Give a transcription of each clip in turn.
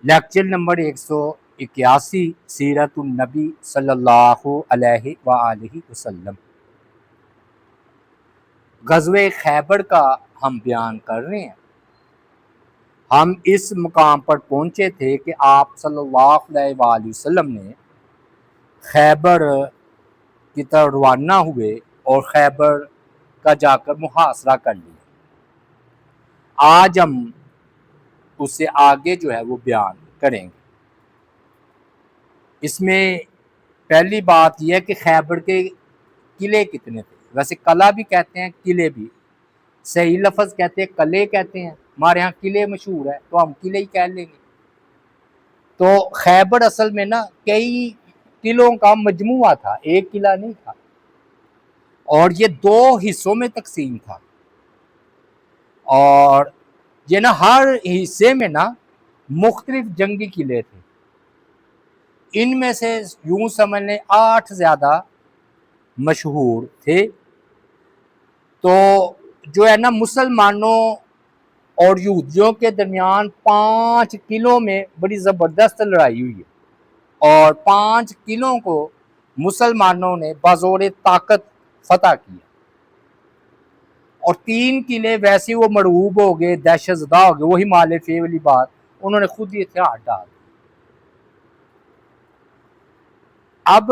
Lecture number 181 سیرت النبی صلی اللہ علیہ وآلہ وسلم۔ غزوہ خیبر کا ہم بیان کر رہے ہیں۔ ہم اس مقام پر پہنچے تھے کہ آپ صلی اللہ علیہ وآلہ وسلم نے خیبر کی طرف روانہ ہوئے اور خیبر کا جا کر محاصرہ کر لیا۔ آج ہم اس سے آگے جو ہے وہ بیان کریں گے۔ اس میں پہلی بات یہ ہے کہ خیبر کے قلعے کتنے تھے۔ ویسے قلعہ بھی کہتے ہیں، قلعے بھی، صحیح لفظ کہتے ہیں قلعے کہتے ہیں، ہمارے ہاں قلعے مشہور ہے تو ہم قلعے ہی کہہ لیں گے۔ تو خیبر اصل میں نا کئی قلعوں کا مجموعہ تھا، ایک قلعہ نہیں تھا، اور یہ 2 حصوں میں تقسیم تھا، اور یہ نا ہر حصے میں نا مختلف جنگی قلعے تھے۔ ان میں سے یوں سمجھ لیں 8 زیادہ مشہور تھے۔ تو جو ہے نا مسلمانوں اور یہودیوں کے درمیان 5 قلعوں میں بڑی زبردست لڑائی ہوئی ہے، اور 5 قلعوں کو مسلمانوں نے بزور طاقت فتح کیا، اور 3 قلعے ویسے وہ مرعوب ہو گئے، دہشت زدہ ہو گئے، وہی مال فے والی بات، انہوں نے خود ہی ہتھیار ڈال دیے۔ اب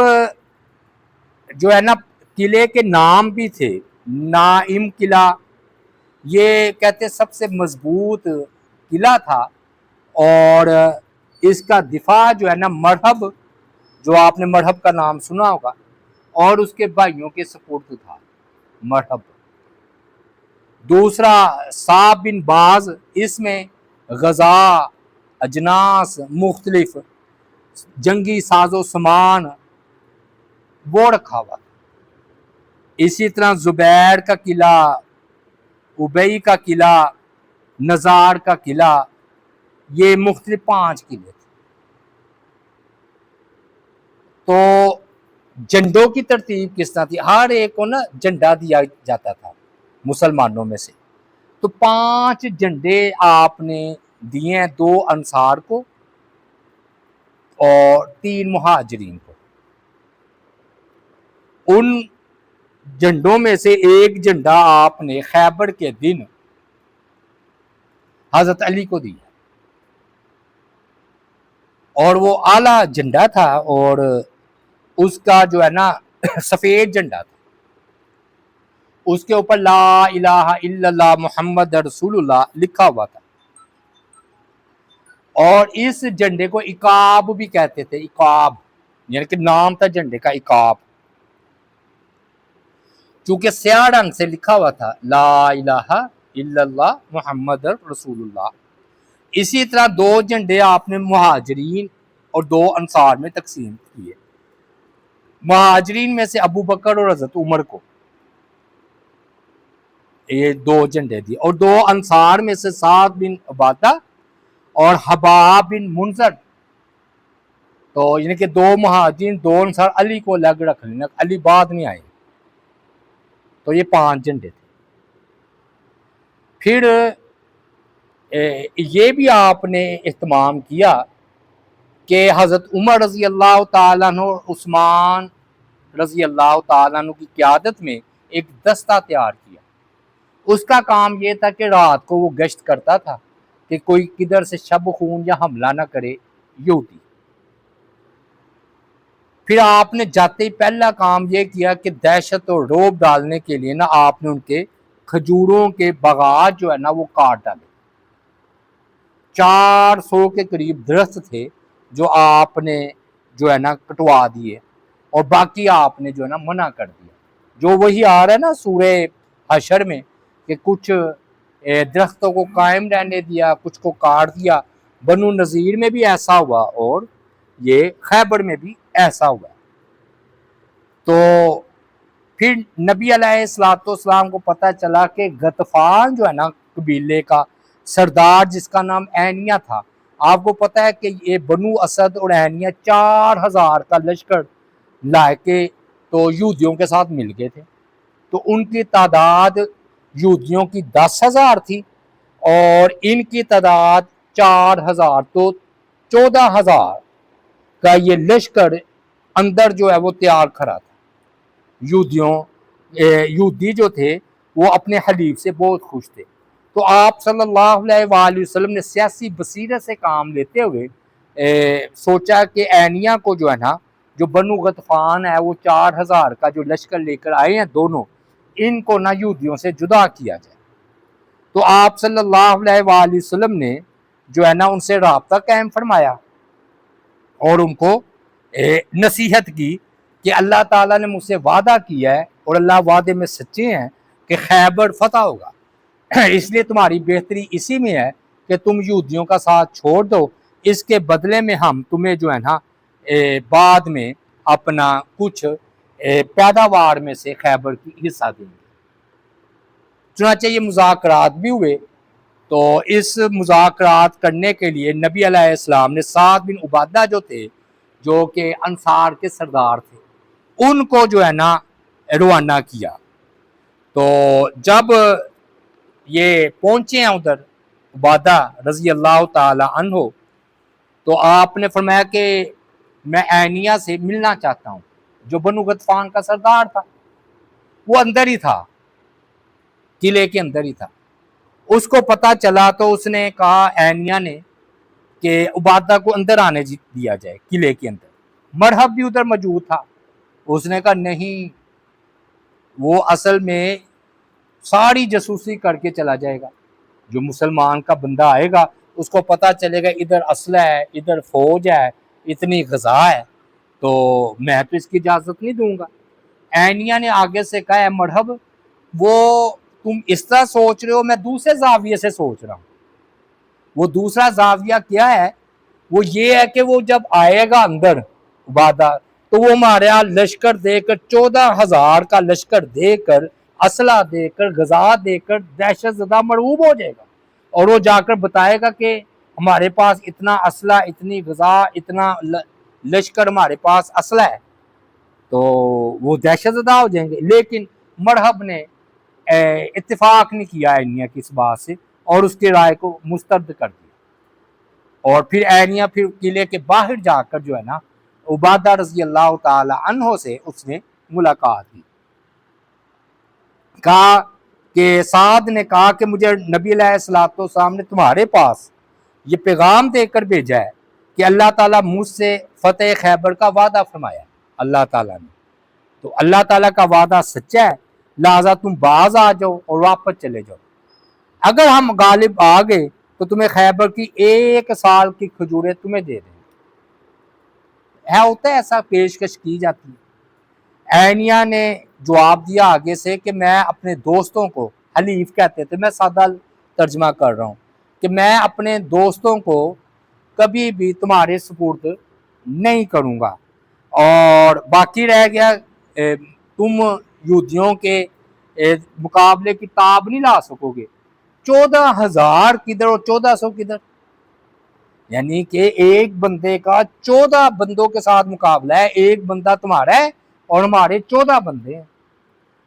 جو ہے نا قلعے کے نام بھی تھے۔ نائم قلعہ یہ کہتے سب سے مضبوط قلعہ تھا، اور اس کا دفاع جو ہے نا مرحب، جو آپ نے مرحب کا نام سنا ہوگا، اور اس کے بھائیوں کے سپورٹ تھا مرحب۔ دوسرا صعب بن باز، اس میں غزا، اجناس، مختلف جنگی ساز و سامان وہ رکھا ہوا تھا۔ اسی طرح زبیر کا قلعہ، ابئی کا قلعہ، نزار کا قلعہ، یہ مختلف 5 قلعے تھے۔ تو جھنڈوں کی ترتیب کس طرح تھی؟ ہر ایک کو نا جھنڈا دیا جاتا تھا مسلمانوں میں سے، تو 5 جھنڈے آپ نے دیے ہیں، 2 انصار کو اور 3 مہاجرین کو۔ ان جھنڈوں میں سے ایک جھنڈا آپ نے خیبر کے دن حضرت علی کو دیا، اور وہ اعلیٰ جھنڈا تھا، اور اس کا جو ہے نا سفید جھنڈا تھا، اس کے اوپر لا الہ الا اللہ محمد رسول اللہ لکھا ہوا تھا، اور اس جھنڈے کو عقاب بھی کہتے تھے۔ عقاب یعنی کہ نام تھا جھنڈے کا عقاب، چونکہ سیاہ رنگ سے لکھا ہوا تھا لا الہ الا اللہ محمد رسول اللہ۔ اسی طرح 2 جھنڈے آپ نے مہاجرین اور 2 انصار میں تقسیم کیے۔ مہاجرین میں سے ابو بکر اور حضرت عمر کو یہ 2 جھنڈے دیے، اور 2 انصار میں سے سعد بن عبادہ اور حباب بن منذر، تو یعنی کہ 2 مہاجرین 2 انصار، علی کو الگ رکھ لینا، علی بعد نہیں آئے، تو یہ 5 جھنڈے تھے۔ پھر یہ بھی آپ نے اہتمام کیا کہ حضرت عمر رضی اللہ تعالیٰ عنہ اور عثمان رضی اللہ تعالیٰ عنہ کی قیادت میں ایک دستہ تیار کیا۔ اس کا کام یہ تھا کہ رات کو وہ گشت کرتا تھا کہ کوئی کدھر سے شب خون یا حملہ نہ کرے یہودی۔ پھر آپ نے جاتے ہی پہلا کام یہ کیا کہ دہشت اور رعب ڈالنے کے لیے نا آپ نے ان کے کھجوروں کے باغات جو ہے نا وہ کاٹ ڈالے۔ 400 کے قریب درخت تھے جو آپ نے جو ہے نا کٹوا دیے، اور باقی آپ نے جو ہے نا منع کر دیا، جو وہی آ رہا ہے نا سورہ حشر میں کہ کچھ درختوں کو قائم رہنے دیا، کچھ کو کاٹ دیا۔ بنو نذیر میں بھی ایسا ہوا، اور یہ خیبر میں بھی ایسا ہوا۔ تو پھر نبی علیہ السلام کو پتہ چلا کہ غطفان جو ہے نا قبیلے کا سردار، جس کا نام اینیہ تھا، آپ کو پتہ ہے کہ یہ بنو اسد اور اینیہ 4000 کا لشکر لائے کے تو یہودیوں کے ساتھ مل گئے تھے، تو ان کی تعداد یہودیوں کی 10,000 تھی، اور ان کی تعداد 4000، تو 14,000 کا یہ لشکر اندر جو ہے وہ تیار کھڑا تھا۔ یہودی جو تھے وہ اپنے حلیف سے بہت خوش تھے، تو آپ صلی اللہ علیہ وآلہ وسلم نے سیاسی بصیرت سے کام لیتے ہوئے سوچا کہ اینیا کو جو ہے نا، جو بنو غطفان ہے وہ 4,000 کا جو لشکر لے کر آئے ہیں دونوں، ان کو نہ یہودیوں سے جدا کیا جائے۔ تو آپ صلی اللہ علیہ وآلہ وسلم نے جو ہے نا ان سے رابطہ قائم فرمایا اور ان کو نصیحت کی کہ اللہ تعالیٰ نے مجھ سے وعدہ کیا ہے اور اللہ وعدے میں سچے ہیں کہ خیبر فتح ہوگا، اس لیے تمہاری بہتری اسی میں ہے کہ تم یہودیوں کا ساتھ چھوڑ دو، اس کے بدلے میں ہم تمہیں جو ہے نا بعد میں اپنا کچھ پیداوار میں سے خیبر کی حصہ دیں گے۔ چنانچہ یہ مذاکرات بھی ہوئے، تو اس مذاکرات کرنے کے لیے نبی علیہ السلام نے سعد بن عبادہ جو تھے، جو کہ انصار کے سردار تھے، ان کو جو ہے نا روانہ کیا۔ تو جب یہ پہنچے ہیں ادھر عبادہ رضی اللہ تعالی عنہ، تو آپ نے فرمایا کہ میں اینیا سے ملنا چاہتا ہوں، جو بنو غطفان کا سردار تھا، وہ اندر ہی تھا، قلعے کے اندر ہی تھا۔ اس کو پتہ چلا تو اس نے کہا اینیا نے کہ عبادہ کو اندر آنے دیا جائے قلعے کے اندر۔ مرحب بھی ادھر موجود تھا، اس نے کہا نہیں، وہ اصل میں ساری جاسوسی کر کے چلا جائے گا، جو مسلمان کا بندہ آئے گا اس کو پتہ چلے گا ادھر اسلحہ ہے، ادھر فوج ہے، اتنی غذا ہے، تو میں تو اس کی اجازت نہیں دوں گا۔ اینیا نے آگے سے کہا ہے مرحب، وہ تم اس طرح سوچ رہے ہو، میں دوسرے زاویے سے سوچ رہا ہوں۔ وہ دوسرا زاویہ کیا ہے؟ وہ یہ ہے کہ وہ جب آئے گا اندر عبادہ، تو وہ ہمارے یہاں لشکر دے کر 14,000 کا لشکر دے کر، اسلحہ دے کر، غذا دے کر دہشت زدہ مرعوب ہو جائے گا، اور وہ جا کر بتائے گا کہ ہمارے پاس اتنا اسلحہ، اتنی غذا، اتنا لشکر ہمارے پاس اسلحہ ہے، تو وہ دہشت زدہ ہو جائیں گے۔ لیکن مرحب نے اتفاق نہیں کیا اینیا کی اس بات سے، اور اس کی رائے کو مسترد کر دیا، اور پھر اینیا پھر قلعے کے باہر جا کر جو ہے نا عبادہ رضی اللہ تعالی عنہ سے اس نے ملاقات کی۔ کہا کہ سعد نے کہا کہ مجھے نبی علیہ السلام نے تمہارے پاس یہ پیغام دے کر بھیجا ہے کہ اللہ تعالیٰ مجھ سے فتح خیبر کا وعدہ فرمایا اللہ تعالیٰ نے، تو اللہ تعالیٰ کا وعدہ سچا ہے، لہذا تم باز آ جاؤ اور واپس چلے جاؤ۔ اگر ہم غالب آ گئے تو تمہیں خیبر کی 1 سال کی کھجوریں تمہیں دے دیں گے۔ ہوتا ہے ایسا، پیشکش کی جاتی ہے۔ اینیا نے جواب دیا آگے سے کہ میں اپنے دوستوں کو، حلیف کہتے تھے، میں سادہ ترجمہ کر رہا ہوں، کہ میں اپنے دوستوں کو کبھی بھی تمہارے سپرد نہیں کروں گا، اور باقی رہ گیا تم یہودیوں کے مقابلے کی تاب نہیں لا سکو گے۔ 14,000 کدھر اور 1400 کدھر، یعنی کہ ایک بندے کا 14 بندوں کے ساتھ مقابلہ ہے، ایک بندہ تمہارا ہے اور ہمارے 14 بندے ہیں،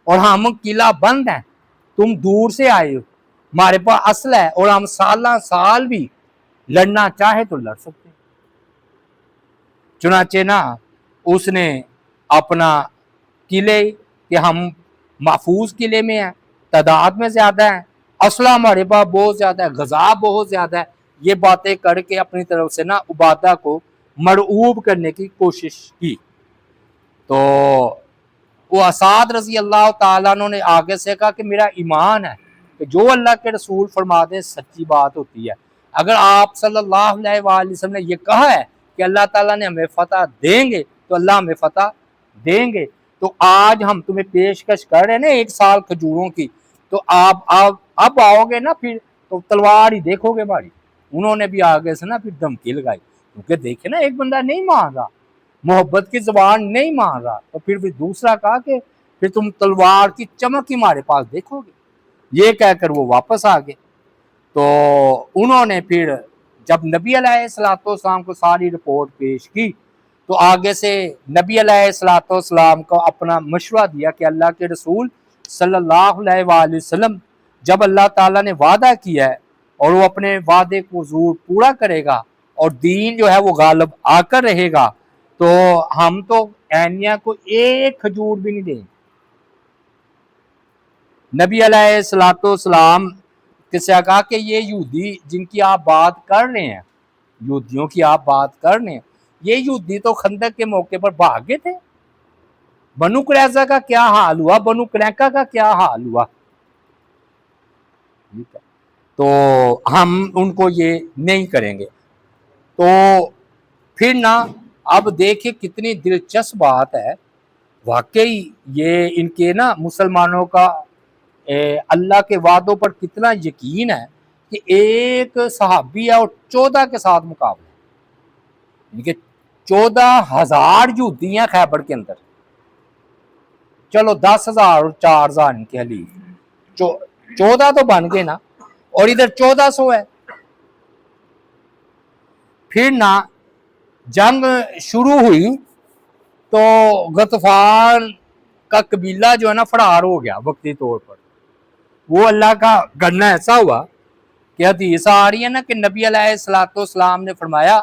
اور ہم قلعہ بند ہیں، تم دور سے آئے ہو، ہمارے پاس اسلحہ ہے، اور ہم سالہ سال بھی لڑنا چاہے تو لڑ سکتے ہیں۔ چنانچہ نا اس نے اپنا قلعے کہ ہم محفوظ قلعے میں ہیں، تعداد میں زیادہ ہیں، اسلحہ ہمارے پاس بہت زیادہ ہے، غذا بہت زیادہ ہے، یہ باتیں کر کے اپنی طرف سے نا عبادہ کو مرعوب کرنے کی کوشش کی۔ تو وہ اسعد رضی اللہ تعالیٰ عنہ نے آگے سے کہا کہ میرا ایمان ہے کہ جو اللہ کے رسول فرما دیں سچی بات ہوتی ہے، اگر آپ صلی اللہ علیہ وآلہ وسلم نے یہ کہا ہے کہ اللہ تعالیٰ نے ہمیں فتح دیں گے تو اللہ ہمیں فتح دیں گے۔ تو آج ہم تمہیں پیشکش کر رہے ہیں نا 1 سال کھجوروں کی، تو آپ اب آؤ گے نا پھر تو تلوار ہی دیکھو گے ہماری۔ انہوں نے بھی آگے سے نا پھر دھمکی لگائی، کیونکہ دیکھے نا ایک بندہ نہیں مان رہا، محبت کی زبان نہیں مان رہا، تو پھر بھی دوسرا کہا کہ پھر تم تلوار کی چمک ہی ہمارے پاس دیکھو گے۔ یہ کہہ کر وہ واپس آ گئے۔ تو انہوں نے پھر جب نبی علیہ السلام کو ساری رپورٹ پیش کی، تو آگے سے نبی علیہ السلام کو اپنا مشورہ دیا کہ اللہ کے رسول صلی اللہ علیہ وآلہ وسلم، جب اللہ تعالیٰ نے وعدہ کیا ہے اور وہ اپنے وعدے کو ضرور پورا کرے گا، اور دین جو ہے وہ غالب آ کر رہے گا تو ہم تو اینیا کو ایک کھجور بھی نہیں دیں گے۔ نبی علیہ الصلوۃ والسلام کسی نے کہا کہ یہ یہودی جن کی آپ بات کر رہے ہیں، یہودیوں کی آپ بات کر رہے ہیں، یہ یہودی تو خندق کے موقع پر بھاگے تھے۔ بنو قریظہ کا کیا حال ہوا، بنو قریظہ کا کیا حال ہوا، تو ہم ان کو یہ نہیں کریں گے۔ تو پھر نا اب دیکھیں کتنی دلچسپ بات ہے، واقعی یہ ان کے نا مسلمانوں کا اللہ کے وعدوں پر کتنا یقین ہے کہ ایک صحابی ہے اور 14 کے ساتھ مقابلہ، یعنی کہ 14,000 یہودی ہیں خیبر کے اندر، چلو 10,000 اور 4,000 ان کے حلیف، 14 تو بن گئے نا، اور ادھر 1400 ہے۔ پھر نا جنگ شروع ہوئی تو غطفان کا قبیلہ جو ہے نا فرار ہو گیا وقتی طور پر۔ وہ اللہ کا گنا ایسا ہوا کہ حدیث آ رہی ہے نا کہ نبی علیہ الصلوۃ والسلام نے فرمایا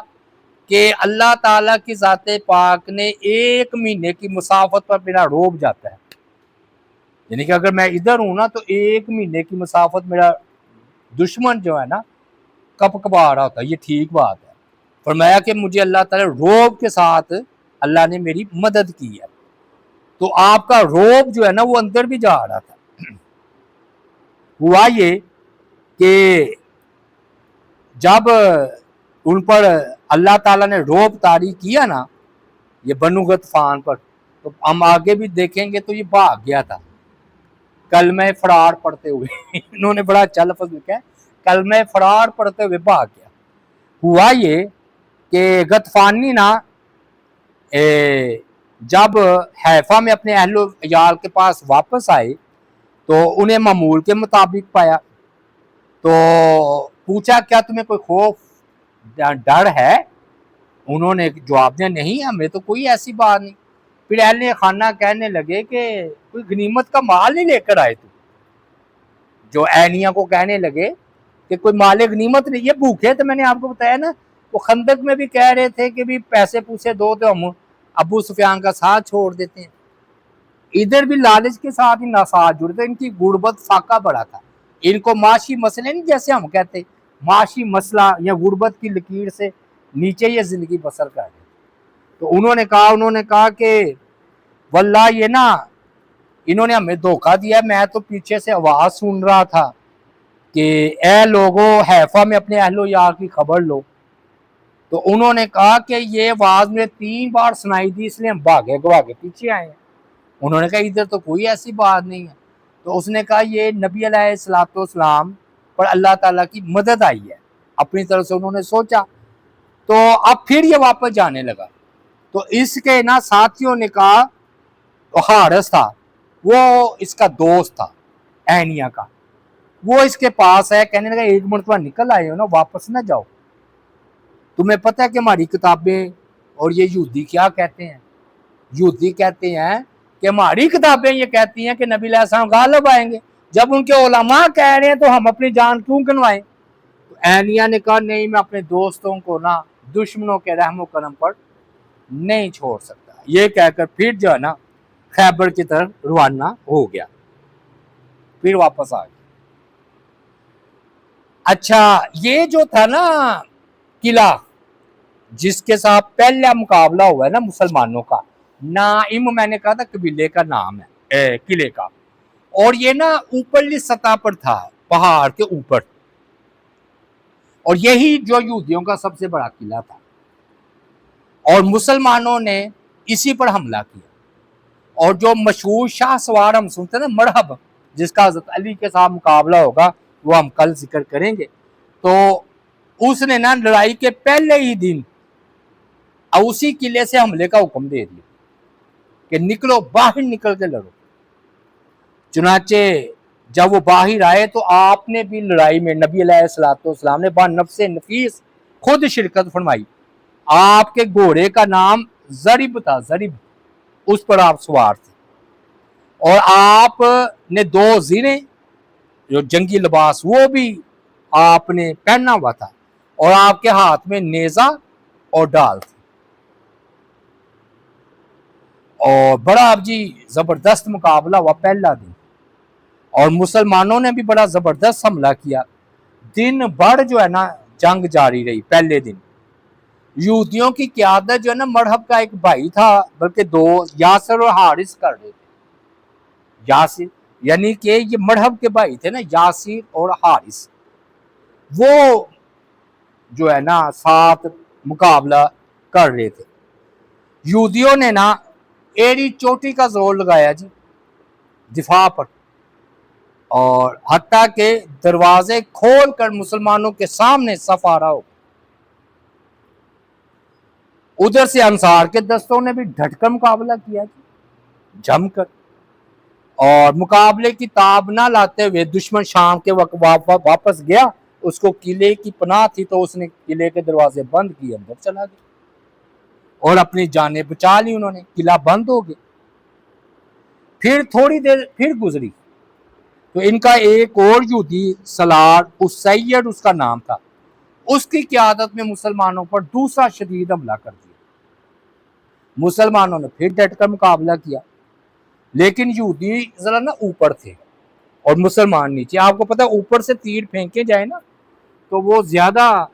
کہ اللہ تعالیٰ کی ذات پاک نے 1 مہینے کی مسافت پر میرا روب جاتا ہے، یعنی کہ اگر میں ادھر ہوں نا تو 1 مہینے کی مسافت میرا دشمن جو ہے نا کپ کپا رہا ہوتا ہے۔ یہ ٹھیک بات ہے۔ فرمایا کہ مجھے اللہ تعالیٰ روب کے ساتھ اللہ نے میری مدد کی ہے، تو آپ کا روب جو ہے نا وہ اندر بھی جا رہا تھا۔ ہوا یہ کہ جب ان پر اللہ تعالیٰ نے روب طاری کیا نا یہ بنو غطفان پر، تو ہم آگے بھی دیکھیں گے تو یہ بھاگ گیا تھا کلمہ فرار پڑھتے ہوئے انہوں نے بڑا اچھا لفظ لکھا ہے، کلمہ فرار پڑھتے ہوئے بھاگ گیا۔ ہوا یہ کہ غطفانی نا جب حیفا میں اپنے اہل و عیال کے پاس واپس آئے تو انہیں معمول کے مطابق پایا، تو پوچھا کیا تمہیں کوئی خوف ڈر ہے؟ انہوں نے جواب دیا نہیں ہمیں تو کوئی ایسی بات نہیں۔ پھر اہل خانہ کہنے لگے کہ کوئی غنیمت کا مال نہیں لے کر آئے تو، جو اینیا کو کہنے لگے کہ کوئی مال غنیمت نہیں، یہ بھوکے تھے، میں نے آپ کو بتایا نا، وہ خندق میں بھی کہہ رہے تھے کہ بھی پیسے پوسے دو تو ہم ابو سفیان کا ساتھ چھوڑ دیتے ہیں، ادھر بھی لالچ کے ساتھ ہی ساتھ جڑتے۔ ان کی غربت فاقہ بڑا تھا، ان کو معاشی مسئلے نہیں جیسے ہم کہتے معاشی مسئلہ یا غربت کی لکیر سے نیچے یہ زندگی بسر کر رہے، تو انہوں نے کہا کہ واللہ یہ نا انہوں نے ہمیں دھوکہ دیا، میں تو پیچھے سے آواز سن رہا تھا کہ اے لوگوں حیفا میں اپنے اہل و عیال کی خبر لو، تو انہوں نے کہا کہ یہ آواز میں 3 بار سنائی دی اس لیے ہم بھاگے گواگے پیچھے آئے ہیں۔ انہوں نے کہا ادھر تو کوئی ایسی بات نہیں ہے، تو اس نے کہا یہ نبی علیہ الصلوۃ والسلام پر اللہ تعالیٰ کی مدد آئی ہے، اپنی طرف سے انہوں نے سوچا، تو اب پھر یہ واپس جانے لگا۔ تو اس کے نا ساتھیوں نے کہا، حارث تھا وہ اس کا دوست تھا اینیا کا، وہ اس کے پاس ہے، کہنے لگا ایک مرتبہ نکل آئے ہو نا واپس نہ جاؤ، تمہیں پتہ ہے کہ ہماری کتابیں اور یہ یہودی کیا کہتے ہیں؟ یہودی کہتے ہیں کہ ہماری کتابیں یہ کہتی ہیں کہ نبی علیہ السلام غالب آئیں گے، جب ان کے علماء کہہ رہے ہیں تو ہم اپنی جان کیوں گنوائیں؟ تو اینیا نے کہا نہیں میں اپنے دوستوں کو نا دشمنوں کے رحم و کرم پر نہیں چھوڑ سکتا، یہ کہہ کر پھر جو ہے نا خیبر کی طرف روانہ ہو گیا، پھر واپس آ گیا۔ اچھا یہ جو تھا نا قلعہ جس کے ساتھ پہلا مقابلہ ہوا ہے نا مسلمانوں کا، نائم میں نے کہا تھا قبیلے کا نام ہے قلعے کا، اور یہ نا اوپرلی سطح پر تھا پہاڑ کے اوپر، اور یہی جو یہودیوں کا سب سے بڑا قلعہ تھا، اور مسلمانوں نے اسی پر حملہ کیا، اور جو مشہور شاہ سوار ہم سنتے ہیں نا مرحب جس کا حضرت علی کے ساتھ مقابلہ ہوگا وہ ہم کل ذکر کریں گے، تو اس نے نا لڑائی کے پہلے ہی دن اسی قلعے سے حملے کا حکم دے دیا کہ نکلو باہر نکل کے لڑو۔ چنانچہ جب وہ باہر آئے تو آپ نے بھی لڑائی میں نبی علیہ الصلوۃ والسلام نے بنفس نفیس خود شرکت فرمائی، آپ کے گھوڑے کا نام ضرب تھا، ضرب، اس پر آپ سوار تھے، اور آپ نے 2 زیریں جو جنگی لباس وہ بھی آپ نے پہنا ہوا تھا، اور آپ کے ہاتھ میں نیزہ اور ڈال تھی، اور بڑا اب جی زبردست مقابلہ ہوا پہلا دن، اور مسلمانوں نے بھی بڑا زبردست حملہ کیا، دن بھر جو ہے نا جنگ جاری رہی۔ پہلے دن یہودیوں کی قیادت جو ہے نا مرحب کا ایک بھائی تھا، بلکہ دو، یاسر اور حارث کر رہے تھے۔ یاسر یعنی کہ یہ مرحب کے بھائی تھے نا، یاسر اور حارث، وہ جو ہے نا ساتھ مقابلہ کر رہے تھے۔ یہودیوں نے نا ایڑی چوٹی کا زور لگایا جی دفاع پر، اور حتیٰ کہ دروازے کھول کر مسلمانوں کے سامنے صف آرا ہو۔ ادھر سے انصار کے دستوں نے بھی ڈٹ کر مقابلہ کیا جی، جم کر، اور مقابلے کی تاب نہ لاتے ہوئے دشمن شام کے وقت واپس گیا، اس کو قلعے کی پناہ تھی تو اس نے قلعے کے دروازے بند کیے، اندر چلا گیا اور اپنی جانیں بچا لی انہوں نے، قلعہ بند ہو گیا۔ پھر تھوڑی دیر پھر گزری تو ان کا ایک اور یہودی سلار اسید اس کا نام تھا، اس کی قیادت میں مسلمانوں پر دوسرا شدید حملہ کر دیا۔ مسلمانوں نے پھر ڈٹ کر مقابلہ کیا، لیکن یہودی ذرا نا اوپر تھے اور مسلمان نیچے۔ آپ کو پتا اوپر سے تیر پھینکے جائے نا تو وہ زیادہ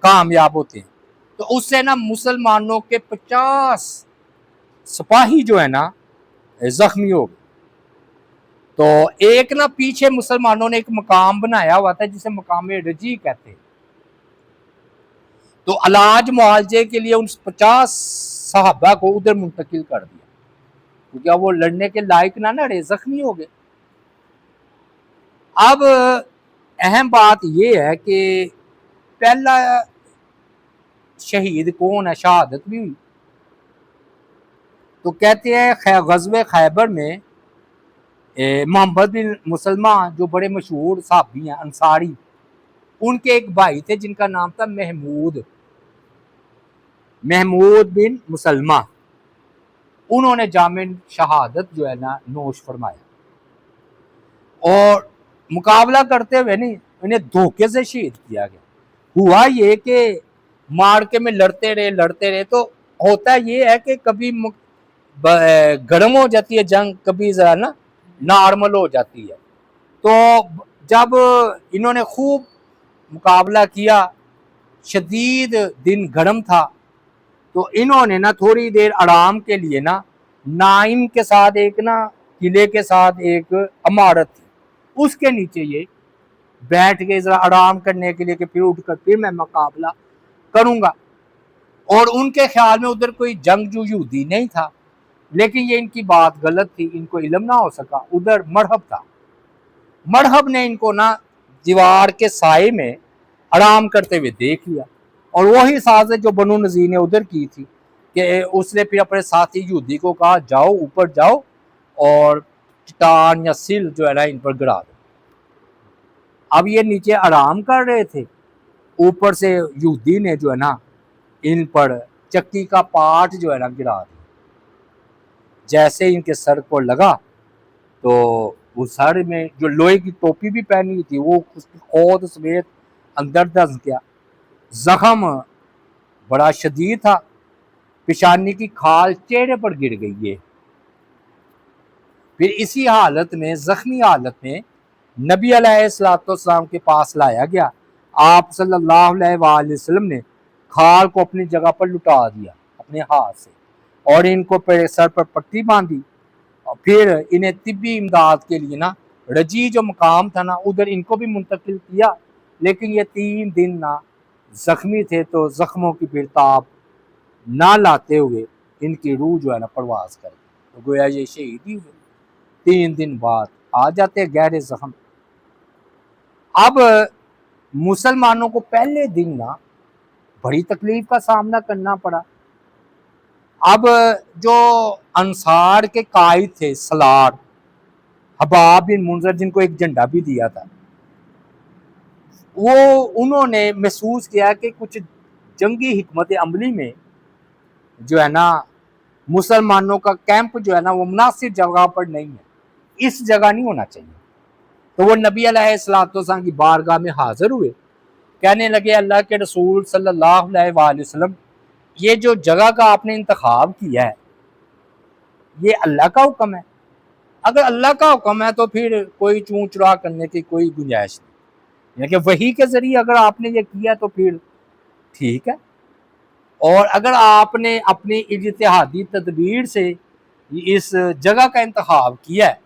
کامیاب ہوتے ہیں، تو اس سے نا مسلمانوں کے 50 سپاہی جو ہے نا زخمی ہو گئے۔ تو ایک نا پیچھے مسلمانوں نے ایک مقام بنایا ہوا تھا جسے مقام رجی کہتے ہیں، تو علاج معالجے کے لیے ان 50 صحابہ کو ادھر منتقل کر دیا، کیونکہ وہ لڑنے کے لائق نہ لڑے، زخمی ہو گئے۔ اب اہم بات یہ ہے کہ پہلا شہید کون ہے، شہادت بھی ہوئی، تو کہتے ہیں غزوہ خیبر میں محمد بن مسلمہ جو بڑے مشہور صحابی ہیں انصاری، ان کے ایک بھائی تھے جن کا نام تھا محمود بن مسلمہ، انہوں نے جامع شہادت جو ہے نا نوش فرمایا، اور مقابلہ کرتے ہوئے نہیں انہیں دھوکے سے شہید کیا گیا۔ ہوا یہ کہ مارکے میں لڑتے رہے تو ہوتا یہ ہے کہ کبھی گرم ہو جاتی ہے جنگ، کبھی ذرا نا نارمل ہو جاتی ہے۔ تو جب انہوں نے خوب مقابلہ کیا، شدید دن گرم تھا، تو انہوں نے نا تھوڑی دیر آرام کے لیے نا نائم کے ساتھ ایک نا قلعے کے ساتھ ایک عمارت تھی، اس کے نیچے یہ بیٹھ کے ذرا آرام کرنے کے لیے کہ پھر اٹھ کر پھر میں مقابلہ کروں گا۔ اور ان کے خیال میں ادھر کوئی جنگجو یہودی نہیں تھا، لیکن یہ ان کی بات غلط تھی، ان کو علم نہ ہو سکا، ادھر مرحب تھا۔ مرحب نے ان کو نا دیوار کے سائے میں آرام کرتے ہوئے دیکھ لیا، اور وہی سازش جو بنو نذیر نے ادھر کی تھی کہ اس نے پھر اپنے ساتھی یہودی کو کہا جاؤ اوپر جاؤ اور چٹان یا سل جو ہے نا ان پر گرا دو۔ اب یہ نیچے آرام کر رہے تھے، اوپر سے یہودی نے جو ہے نا ان پر چکی کا پاٹ جو ہے نا گرا دیا۔ جیسے ان کے سر کو لگا تو وہ سر میں جو لوہے کی ٹوپی بھی پہنی تھی وہ اس کی خود سمیت اندر دھس گیا، زخم بڑا شدید تھا، پیشانی کی کھال چہرے پر گر گئی ہے۔ پھر اسی حالت میں زخمی حالت میں نبی علیہ السلام کے پاس لایا گیا، آپ صلی اللہ علیہ وآلہ وسلم نے کھال کو اپنی جگہ پر لٹا دیا اپنے ہاتھ سے، اور ان کو سر پر پٹی باندھی، اور پھر انہیں طبی امداد کے لیے نا رجی جو مقام تھا نا ادھر ان کو بھی منتقل کیا، لیکن یہ 3 دن نا زخمی تھے تو زخموں کی پھر تاب نہ لاتے ہوئے ان کی روح جو ہے نا پرواز کر گئی، تو گویا یہ شہید ہی ہوئے۔ 3 دن بعد آ جاتے گہرے زخم۔ اب مسلمانوں کو پہلے دن نا بڑی تکلیف کا سامنا کرنا پڑا۔ اب جو انصار کے قائد تھے سلار حباب بن منذر، جن کو ایک جھنڈا بھی دیا تھا، انہوں نے محسوس کیا کہ کچھ جنگی حکمت عملی میں جو ہے نا مسلمانوں کا کیمپ جو ہے نا وہ مناسب جگہ پر نہیں ہے، اس جگہ نہیں ہونا چاہیے۔ تو وہ نبی علیہ السلام کی بارگاہ میں حاضر ہوئے کہنے لگے اللہ کے رسول صلی اللہ علیہ وآلہ وسلم یہ جو جگہ کا آپ نے انتخاب کیا ہے یہ اللہ کا حکم ہے؟ اگر اللہ کا حکم ہے تو پھر کوئی چون چرا کرنے کی کوئی گنجائش نہیں، یعنی کہ وحی کے ذریعے اگر آپ نے یہ کیا تو پھر ٹھیک ہے، اور اگر آپ نے اپنی اجتہادی تدبیر سے اس جگہ کا انتخاب کیا ہے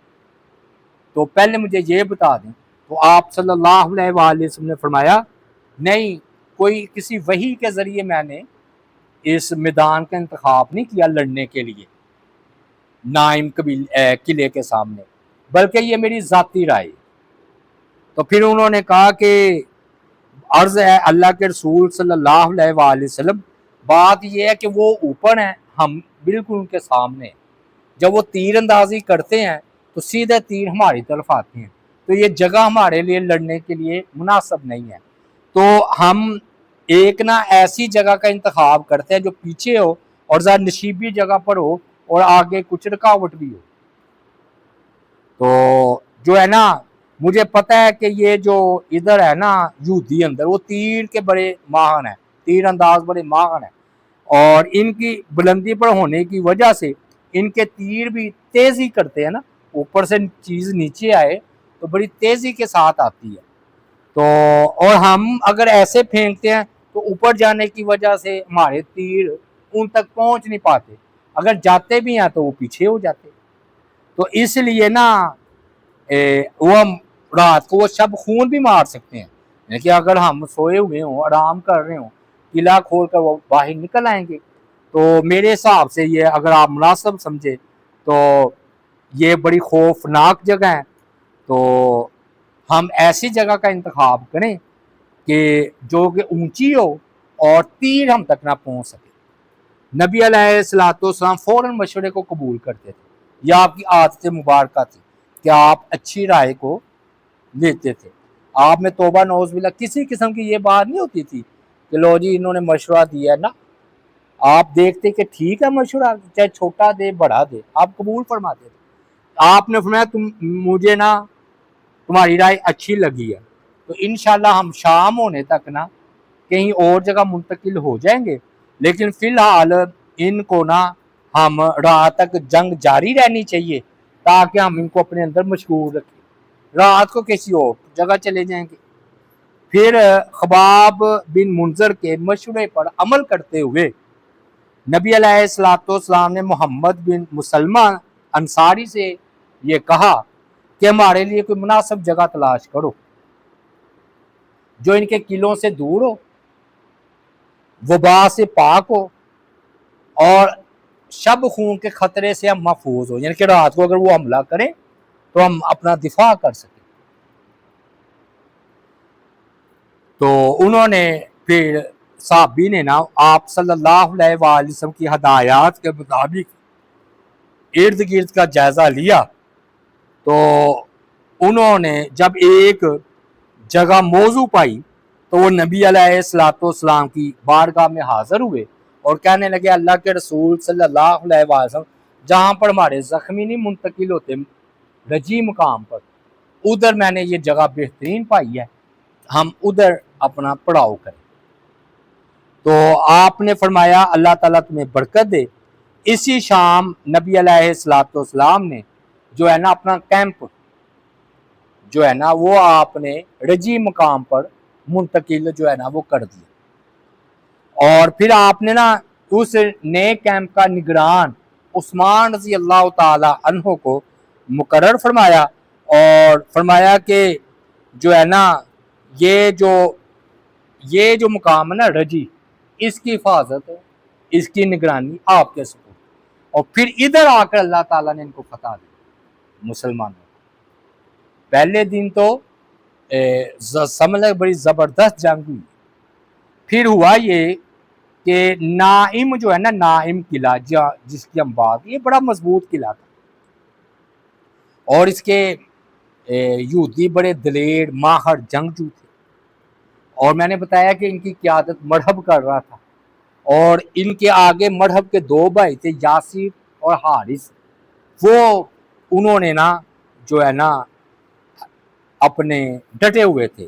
تو پہلے مجھے یہ بتا دیں۔ تو آپ صلی اللہ علیہ وآلہ وسلم نے فرمایا نہیں، کوئی کسی وحی کے ذریعے میں نے اس میدان کا انتخاب نہیں کیا لڑنے کے لیے نائم قلعے کے سامنے، بلکہ یہ میری ذاتی رائے۔ تو پھر انہوں نے کہا کہ عرض ہے اللہ کے رسول صلی اللہ علیہ وآلہ وسلم، بات یہ ہے کہ وہ اوپر ہیں، ہم بالکل ان کے سامنے ہیں، جب وہ تیر اندازی کرتے ہیں تو سیدھے تیر ہماری طرف آتے ہیں، تو یہ جگہ ہمارے لیے لڑنے کے لیے مناسب نہیں ہے، تو ہم ایک نہ ایسی جگہ کا انتخاب کرتے ہیں جو پیچھے ہو اور ذرا نشیبی جگہ پر ہو اور آگے کچھ رکاوٹ بھی ہو۔ تو جو ہے نا مجھے پتہ ہے کہ یہ جو ادھر ہے نا یہودی اندر وہ تیر کے بڑے ماہر ہیں، تیر انداز بڑے ماہر ہیں، اور ان کی بلندی پر ہونے کی وجہ سے ان کے تیر بھی تیزی کرتے ہیں نا، اوپر سے چیز نیچے آئے تو بڑی تیزی کے ساتھ آتی ہے، تو اور ہم اگر ایسے پھینکتے ہیں تو اوپر جانے کی وجہ سے ہمارے تیر ان تک پہنچ نہیں پاتے، اگر جاتے بھی ہیں تو وہ پیچھے ہو جاتے، تو اس لیے نا وہ ہم رات کو وہ شب خون بھی مار سکتے ہیں، یعنی کہ اگر ہم سوئے ہوئے ہوں آرام کر رہے ہوں قلعہ کھول کر وہ باہر نکل آئیں گے، تو میرے حساب سے یہ اگر آپ مناسب سمجھے تو یہ بڑی خوفناک جگہ ہے، تو ہم ایسی جگہ کا انتخاب کریں کہ جو کہ اونچی ہو اور تیر ہم تک نہ پہنچ سکے۔ نبی علیہ الصلوۃ والسلام فوراً مشورے کو قبول کرتے تھے، یہ آپ کی عادت مبارکہ تھی کہ آپ اچھی رائے کو لیتے تھے، آپ میں توبہ نعوذ باللہ کسی قسم کی یہ بات نہیں ہوتی تھی کہ لو جی انہوں نے مشورہ دیا ہے نا، آپ دیکھتے کہ ٹھیک ہے مشورہ چاہے چھوٹا دے بڑا دے آپ قبول فرماتے تھے۔ آپ نے فرمایا تم مجھے نا تمہاری رائے اچھی لگی ہے تو انشاءاللہ ہم شام ہونے تک نا کہیں اور جگہ منتقل ہو جائیں گے، لیکن فی الحال ان کو نا ہم رات تک جنگ جاری رہنی چاہیے تاکہ ہم ان کو اپنے اندر مشغول رکھیں، رات کو کسی اور جگہ چلے جائیں گے۔ پھر خباب بن منذر کے مشورے پر عمل کرتے ہوئے نبی علیہ الصلوۃ والسلام نے محمد بن مسلمہ انصاری سے یہ کہا کہ ہمارے لیے کوئی مناسب جگہ تلاش کرو جو ان کے قلعوں سے دور ہو، وبا سے پاک ہو اور شب خون کے خطرے سے ہم محفوظ ہو، یعنی کہ رات کو اگر وہ حملہ کریں تو ہم اپنا دفاع کر سکیں۔ تو انہوں نے پھر صحابی نے نا آپ صلی اللہ علیہ وآلہ وسلم کی ہدایات کے مطابق ارد گرد کا جائزہ لیا، تو انہوں نے جب ایک جگہ موضوع پائی تو وہ نبی علیہ الصلوۃ والسلام کی بارگاہ میں حاضر ہوئے اور کہنے لگے اللہ کے رسول صلی اللہ علیہ وسلم جہاں پر ہمارے زخمی نہیں منتقل ہوتے رجی مقام پر، ادھر میں نے یہ جگہ بہترین پائی ہے، ہم ادھر اپنا پڑاؤ کریں۔ تو آپ نے فرمایا اللہ تعالیٰ تمہیں برکت دے۔ اسی شام نبی علیہ الصلوۃ والسلام نے جو ہے نا اپنا کیمپ جو ہے نا وہ آپ نے رجی مقام پر منتقل جو ہے نا وہ کر دیا، اور پھر آپ نے نا اس نئے کیمپ کا نگران عثمان رضی اللہ تعالی عنہ کو مقرر فرمایا اور فرمایا کہ جو ہے نا یہ جو مقام ہے نا رجی، اس کی حفاظت اس کی نگرانی آپ کے سپرد، اور پھر ادھر آ کر اللہ تعالیٰ نے ان کو فتح دی مسلمانوں کو۔ پہلے دن تو سمجھ بڑی زبردست جنگ ہوئی، پھر ہوا یہ کہ نائم جو ہے نا نائم قلعہ جس کی ہم بات، یہ بڑا مضبوط قلعہ تھا اور اس کے یہودی بڑے دلیر ماہر جنگجو تھے، اور میں نے بتایا کہ ان کی قیادت مرحب کر رہا تھا، اور ان کے آگے مرحب کے دو بھائی تھے یاسر اور حارث، وہ انہوں نے نا جو ہے نا اپنے ڈٹے ہوئے تھے